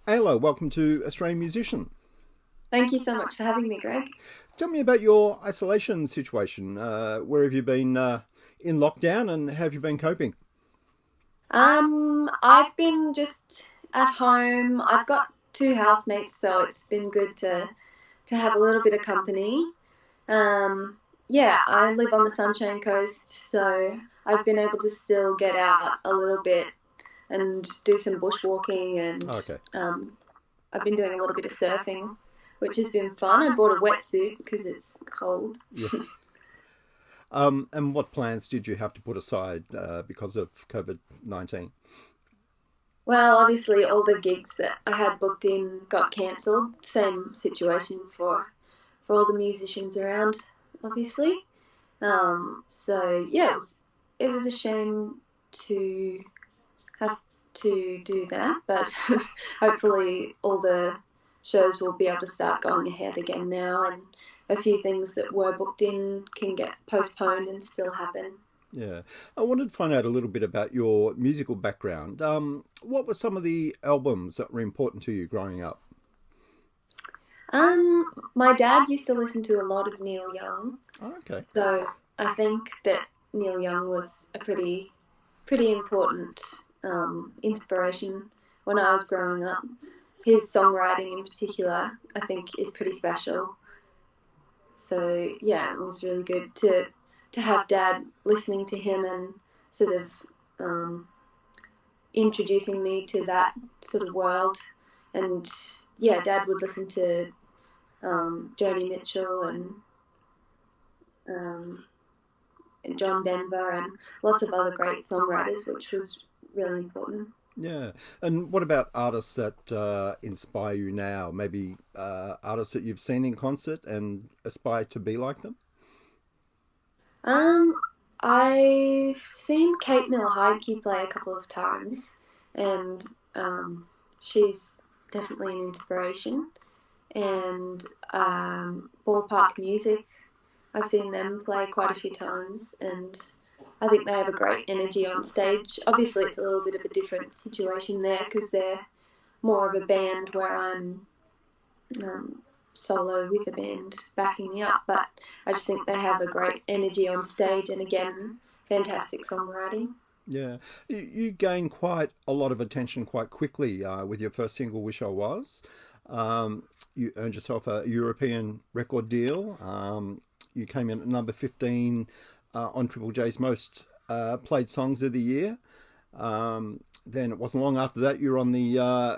Ayla, welcome to Australian Musician. Thank you so much for having me, Greg. Tell me about your isolation situation. Where have you been in lockdown and how have you been coping? I've been just at home. I've got two housemates, so it's been good to have a little bit of company. Yeah, I live on the Sunshine Coast, so I've been able to still get out a little bit and do some bushwalking, and Okay. I've been doing a little bit of surfing, which has been fun. I bought a wetsuit because it's cold. Yeah. And what plans did you have to put aside because of COVID-19? Well, obviously, all the gigs that I had booked in got cancelled. Same situation for all the musicians around, obviously. So yeah, it was a shame to have to do that, but hopefully all the shows will be able to start going ahead again now, and a few things that were booked in can get postponed and still happen. Yeah. I wanted to find out a little bit about your musical background. What were some of the albums that were important to you growing up? My dad used to listen to a lot of Neil Young, Oh, okay. so I think that Neil Young was a pretty important inspiration when I was growing up. His songwriting in particular, I think, is pretty special. So yeah, it was really good to have Dad listening to him and sort of um, introducing me to that sort of world. And yeah, Dad would listen to Joni Mitchell um, and John Denver and lots of other great songwriters, which was really important. Yeah. And what about artists that inspire you now? Maybe artists that you've seen in concert and aspire to be like them? Um, I've seen Kate Miller-Heidke play a couple of times, and um, she's definitely an inspiration. And Ballpark Music, I've seen them play quite a few times, and I think they have a great energy on stage. Obviously, it's a little bit of a different situation there because they're more of a band where I'm um, solo with a band backing me up, but I just think they have a great energy on stage and again, fantastic songwriting. Yeah, you gained quite a lot of attention quite quickly with your first single, "Wish I Was." You earned yourself a European record deal. You came in at number 15 on Triple J's most played songs of the year. Then it wasn't long after that you were on the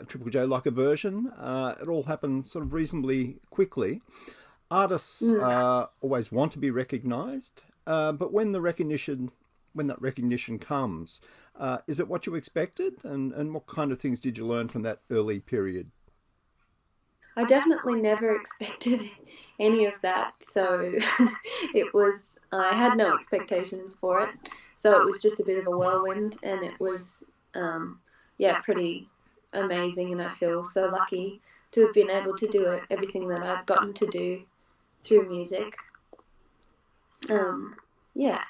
Triple J Like a version. It all happened sort of reasonably quickly. Artists Mm. always want to be recognised, but when that recognition comes, is it what you expected? And what kind of things did you learn from that early period? I definitely never expected any of that, so I had no expectations for it. So it was just a bit of a whirlwind, and it was, yeah, pretty amazing. And I feel so lucky to have been able to do everything that I've gotten to do through music. Um, yeah,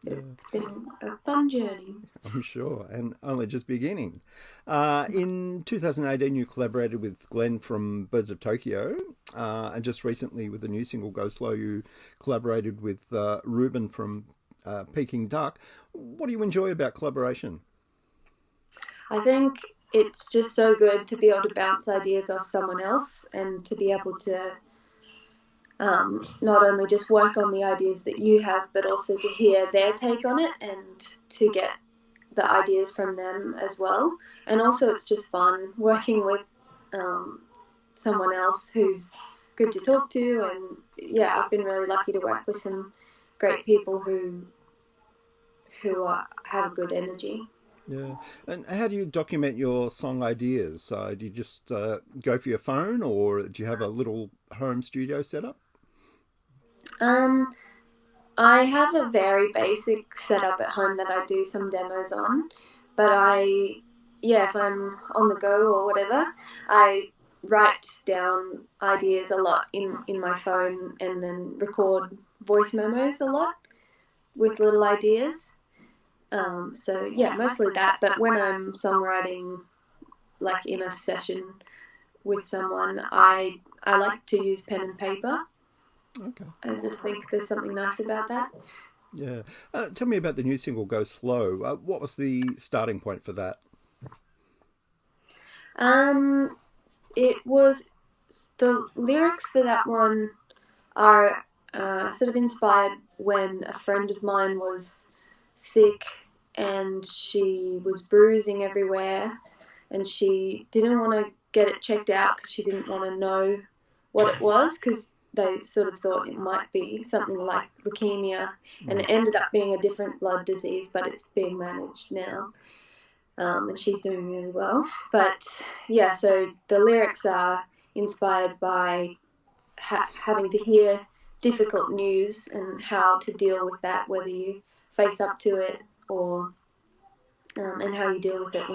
Yeah, it's been a fun journey. I'm sure, and only just beginning. In 2018, you collaborated with Glenn from Birds of Tokyo, and just recently with the new single "Go Slow," you collaborated with Ruben from Peking Duck. What do you enjoy about collaboration? I think it's just so good to be able to bounce ideas off someone else and to be able to not only just work on the ideas that you have, but also to hear their take on it and to get the ideas from them as well. And also, it's just fun working with um, someone else who's good to talk to. And yeah, I've been really lucky to work with some great people who have good energy. Yeah, and how do you document your song ideas? Do you just go for your phone, or do you have a little home studio set up? Um, I have a very basic setup at home that I do some demos on, but yeah, if I'm on the go or whatever, I write down ideas a lot in my phone and then record voice memos a lot with little ideas. So yeah, mostly that. But when I'm songwriting, like in a session with someone, I like to use pen and paper. Okay. I just think there's something nice about that. Yeah. Tell me about the new single, Go Slow. What was the starting point for that? Um, it was the lyrics for that one are sort of inspired when a friend of mine was sick and she was bruising everywhere and she didn't want to get it checked out because she didn't want to know what it was because they sort of thought it might be something like leukemia, and it ended up being a different blood disease, but it's being managed now, and she's doing really well. But yeah, so the lyrics are inspired by having to hear difficult news and how to deal with that, whether you face up to it or and how you deal with it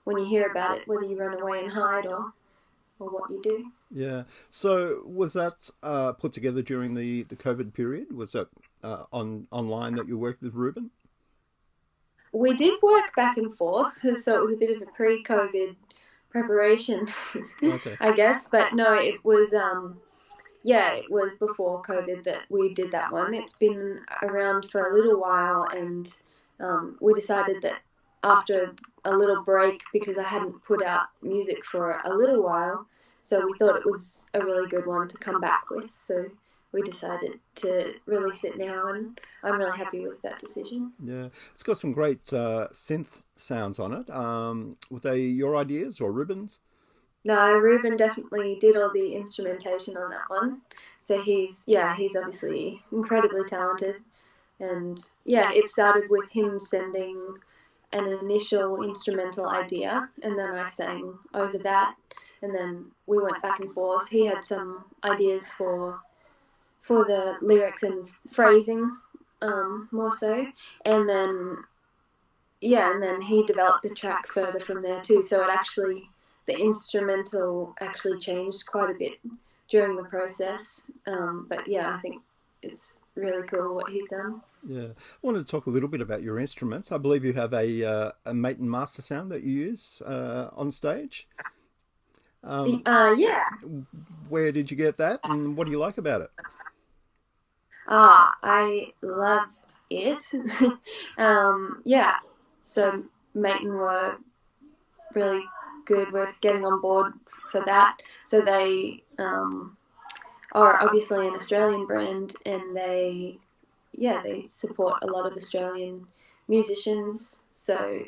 when you hear about it, whether you run away and hide or what you do. Yeah. So was that put together during the COVID period? Was that online that you worked with Ruben? We did work back and forth, so it was a bit of a pre-COVID preparation, Okay. I guess. But no, it was yeah, it was before COVID that we did that one. It's been around for a little while, and we decided that after a little break, because I hadn't put out music for a little while, so we thought it was a really good one to come back with. So we decided to release it now, and I'm really happy with that decision. Yeah. It's got some great synth sounds on it. Were they your ideas or Ruben's? No, Ruben definitely did all the instrumentation on that one. So he's obviously incredibly talented. And yeah, it started with him sending an initial instrumental idea, and then I sang over that, and then we went back and forth. He had some ideas for the lyrics and phrasing, more so, and then yeah, and then he developed the track further from there too. So the instrumental actually changed quite a bit during the process. But yeah, I think it's really cool what he's done. Yeah. I wanted to talk a little bit about your instruments. I believe you have a Mate and Master sound that you use on stage. Yeah. Where did you get that, and what do you like about it? I love it. Yeah. So Maiten were really good with getting on board for that. So they are obviously an Australian brand, and they support a lot of Australian musicians. So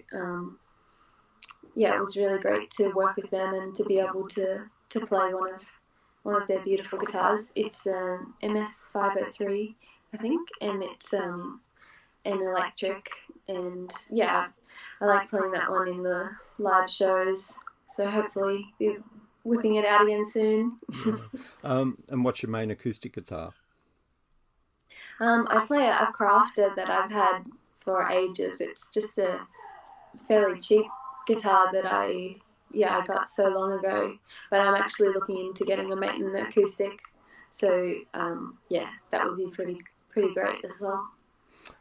yeah, it was really great to work with them and to be able to play one of their beautiful guitars. It's an MS 503, I think, and it's an electric. And yeah, I like playing that one in the live shows. So hopefully be whipping it out again soon. Yeah. And what's your main acoustic guitar? I play a crafter that I've had for ages. It's just a fairly cheap guitar that I got so long ago. But I'm actually looking into getting a Maiden acoustic. So yeah, that would be pretty great as well.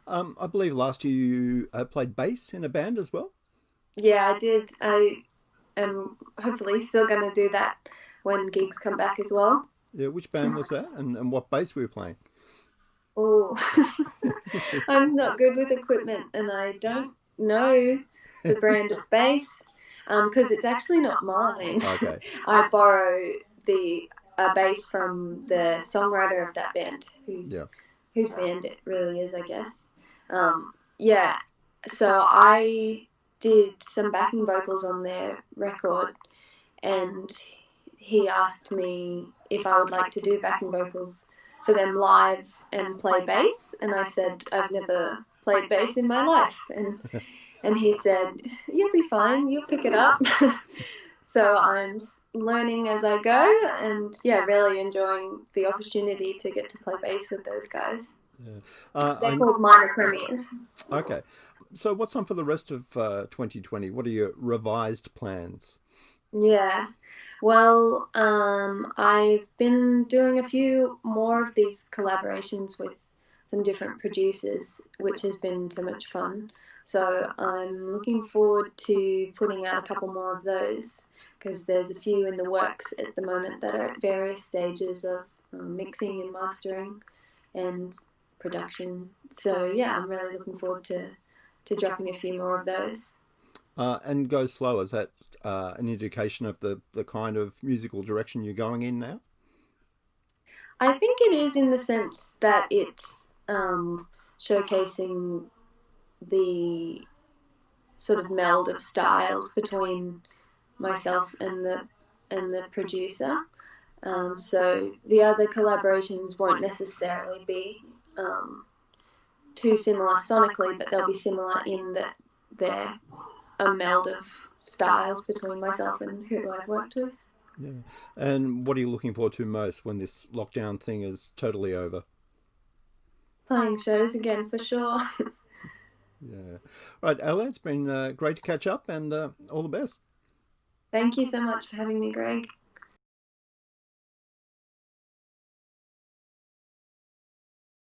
I believe last year you played bass in a band as well. Yeah, I did. I am hopefully still going to do that when gigs come back as well. Yeah, which band was that, and what bass were you playing? Oh, I'm not good with equipment, and I don't know the brand of bass because it's actually not mine. Okay. I borrow the a bass from the songwriter of that band, Yeah. whose band it really is, I guess. Yeah, so I did some backing vocals on their record, and he asked me if I would like to do backing vocals for them live and play bass, and I said I've never played bass in my life, and he said you'll be fine, you'll pick it up. So I'm learning as I go, and yeah, really enjoying the opportunity to get to play bass with those guys. Yeah. They're called minor premiers. Okay. So what's on for the rest of 2020? What are your revised plans? Yeah. Well, I've been doing a few more of these collaborations with some different producers, which has been so much fun. So I'm looking forward to putting out a couple more of those, because there's a few in the works at the moment that are at various stages of mixing and mastering and production. So yeah, I'm really looking forward to dropping a few more of those. And Go Slow, is that an indication of the kind of musical direction you're going in now? I think it is, in the sense that it's showcasing the sort of meld of styles between myself and the producer. So the other collaborations won't necessarily be too similar sonically, but they'll be similar in that they're a meld of styles between myself and who I've worked with. Yeah. And what are you looking forward to most when this lockdown thing is totally over? Playing shows again for sure. Yeah. Right, Ella, it's been great to catch up and all the best. Thank you so much for having me, Greg.